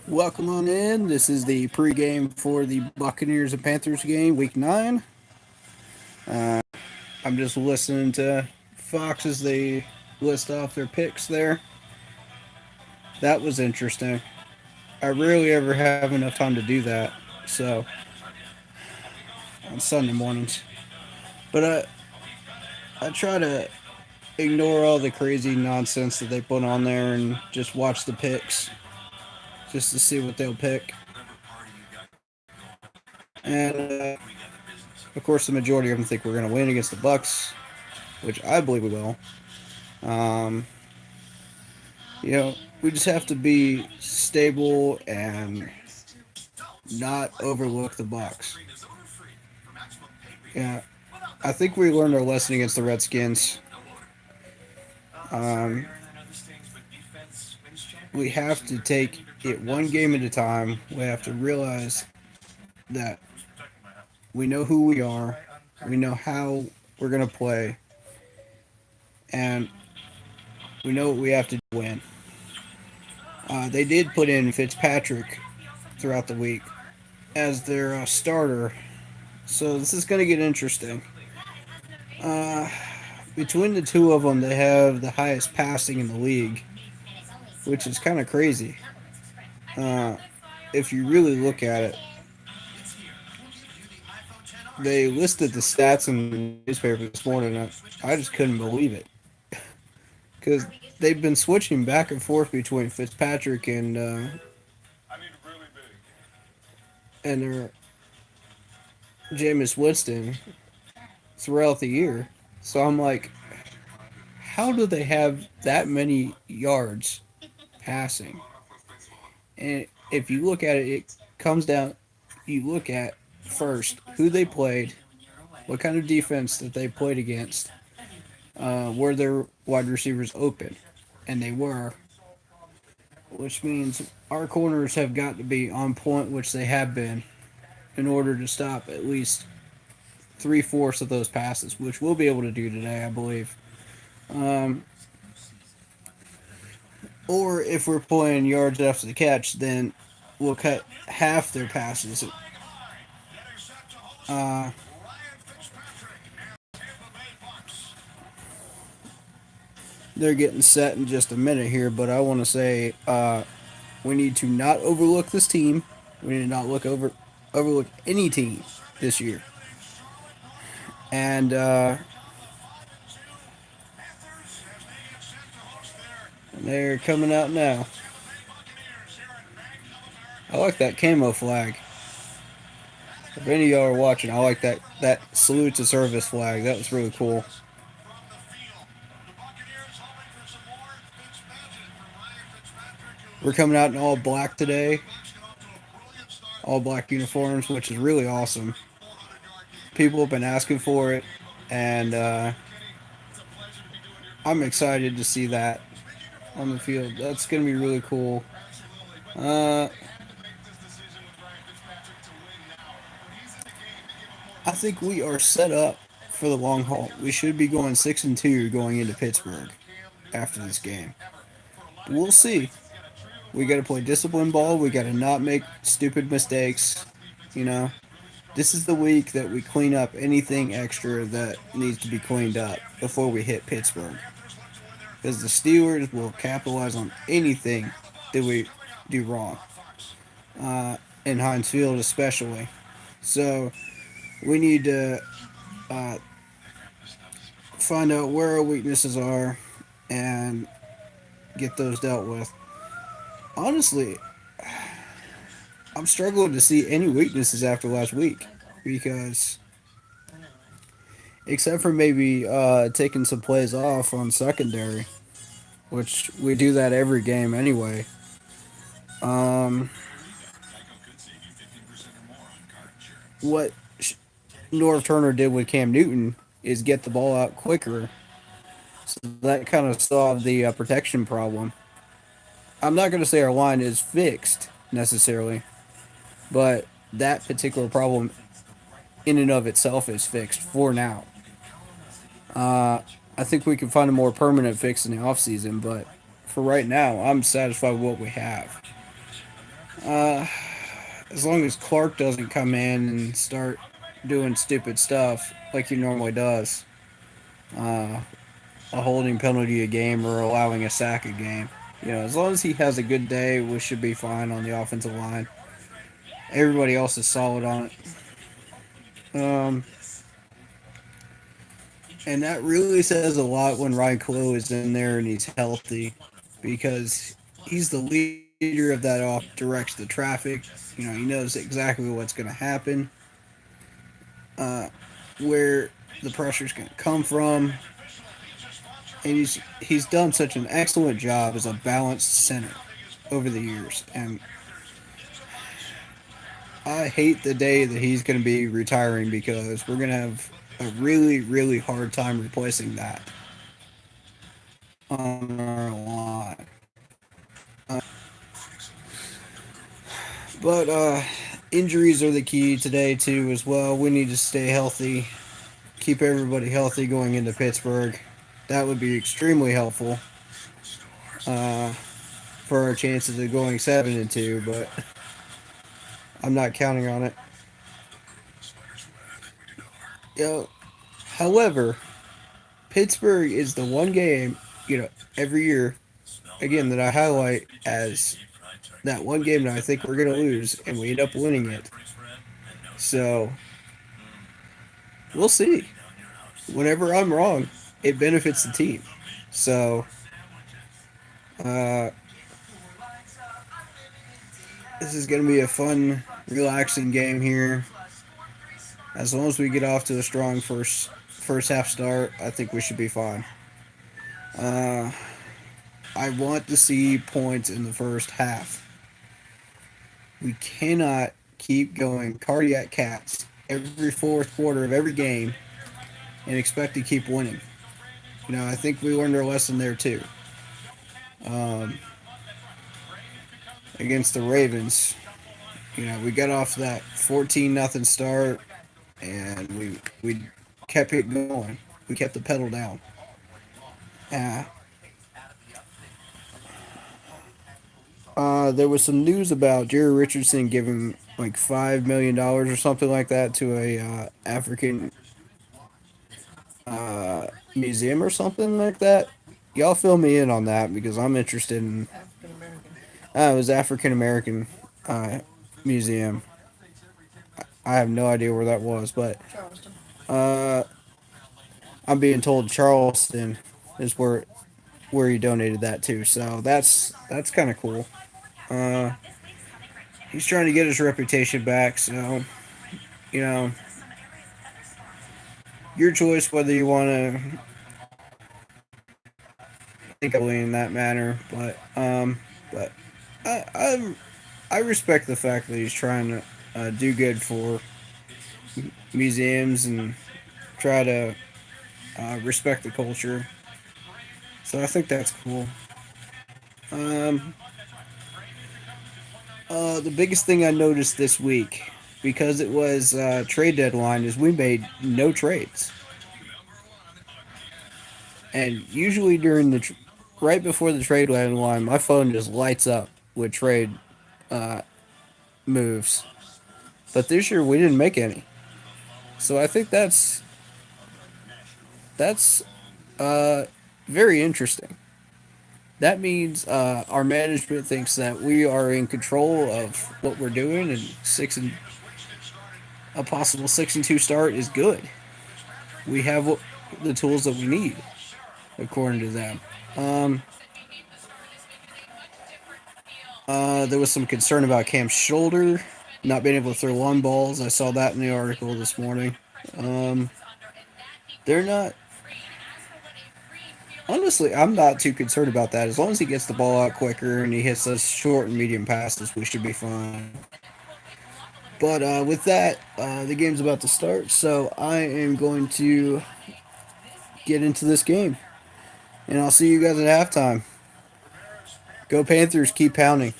Welcome on in. This is the pregame for the Buccaneers and Panthers game, Week 9. I'm just listening to Fox as they list off their picks there. That was interesting. I rarely ever have enough time to do that, so on Sunday mornings. But I try to ignore all the crazy nonsense that they put on there and just watch the picks just to see what they'll pick. And of course, the majority of them think we're going to win against the Bucks, which I believe we will. Um, we just have to be stable and not overlook the Bucks. Yeah, I think we learned our lesson against the Redskins. Um, we have to take it one game at a time. We have to realize that we know who we are, we know how we're going to play, and we know what we have to win. They did put in Fitzpatrick throughout the week as their starter, so this is going to get interesting. Uh, Between the two of them, they have the highest passing in the league, which is kind of crazy. Uh, if you really look at it, they listed the stats in the newspaper this morning. I just couldn't believe it because they've been switching back and forth between Fitzpatrick and their Jameis Winston throughout the year. So I'm like, how do they have that many yards passing? And if you look at it, it comes down. You look at first who they played, what kind of defense that they played against, were their wide receivers open, and they were, which means our corners have got to be on point, which they have been, in order to stop at least three-fourths of those passes, which we'll be able to do today, I believe. Um, or if we're playing yards after the catch, then we'll cut half their passes. Uh, they're getting set in just a minute here, but I want to say we need to not overlook this team. We need to not overlook any team this year. And they're coming out now. I like that camo flag. If any of y'all are watching, I like that salute to service flag. That was really cool. We're coming out in all black today, all black uniforms, which is really awesome. People have been asking for it, and I'm excited to see that on the field. That's going to be really cool. Uh, I think we are set up for the long haul. We should be going 6-2 going into Pittsburgh after this game. We'll see. We got to play disciplined ball. We got to not make stupid mistakes. You know, this is the week that we clean up anything extra that needs to be cleaned up before we hit Pittsburgh. Because the Steelers will capitalize on anything that we do wrong, in Heinz Field especially. So we need to uh, find out where our weaknesses are and get those dealt with. Honestly, I'm struggling to see any weaknesses after last week because, except for maybe taking some plays off on secondary, which we do that every game anyway. Um, what Norv Turner did with Cam Newton is get the ball out quicker, so that kind of solved the protection problem. I'm not going to say our line is fixed necessarily, but that particular problem in and of itself is fixed for now. I think we can find a more permanent fix in the offseason, but for right now, I'm satisfied with what we have. Uh, as long as Clark doesn't come in and start doing stupid stuff like he normally does, uh, a holding penalty a game or allowing a sack a game. As long as he has a good day, we should be fine on the offensive line. Everybody else is solid on it. And that really says a lot when Ryan Clough is in there and he's healthy because he's the leader of that off, directs the traffic. He knows exactly what's going to happen, uh, where the pressure's going to come from. And he's done such an excellent job as a balanced center over the years. And I hate the day that he's going to be retiring because we're going to have a really, really hard time replacing that on our line. But injuries are the key today too as well. We need to stay healthy, keep everybody healthy going into Pittsburgh. That would be extremely helpful uh, for our chances of going 7-2. But I'm not counting on it. You know, however, Pittsburgh is the one game every year again that I highlight as that one game that I think we're going to lose, and we end up winning it. So we'll see. Whenever I'm wrong, it benefits the team. So uh, this is going to be a fun, relaxing game here. As long as we get off to a strong first half start, I think we should be fine. Uh, I want to see points in the first half. We cannot keep going cardiac cats every fourth quarter of every game and expect to keep winning. I think we learned our lesson there too. Um, Against the Ravens, we got off that 14-0 start and we kept it going. We kept the pedal down. Uh, there was some news about Jerry Richardson giving like $5 million or something like that to a African museum or something like that. Y'all fill me in on that because I'm interested in. It was African American uh, museum. I have no idea where that was, but uh, I'm being told Charleston is where he donated that to. So that's kind of cool. Uh, he's trying to get his reputation back. So you know, your choice whether you want to think of in that manner. But I respect the fact that he's trying to do good for museums and try to respect the culture. So I think that's cool. Um, the biggest thing I noticed this week, because it was trade deadline, is we made no trades. And usually right before the trade deadline, my phone just lights up with trade uh, moves. But this year we didn't make any. So I think that's uh, very interesting. That means our management thinks that we are in control of what we're doing, and a possible 6-2 start is good. We have the tools that we need, according to them. Um, there was some concern about Cam's shoulder, not being able to throw long balls. I saw that in the article this morning. Um, they're not. Honestly, I'm not too concerned about that. As long as he gets the ball out quicker and he hits those short and medium passes, we should be fine. But with that, the game's about to start, so I am going to get into this game. And I'll see you guys at halftime. Go Panthers, keep pounding.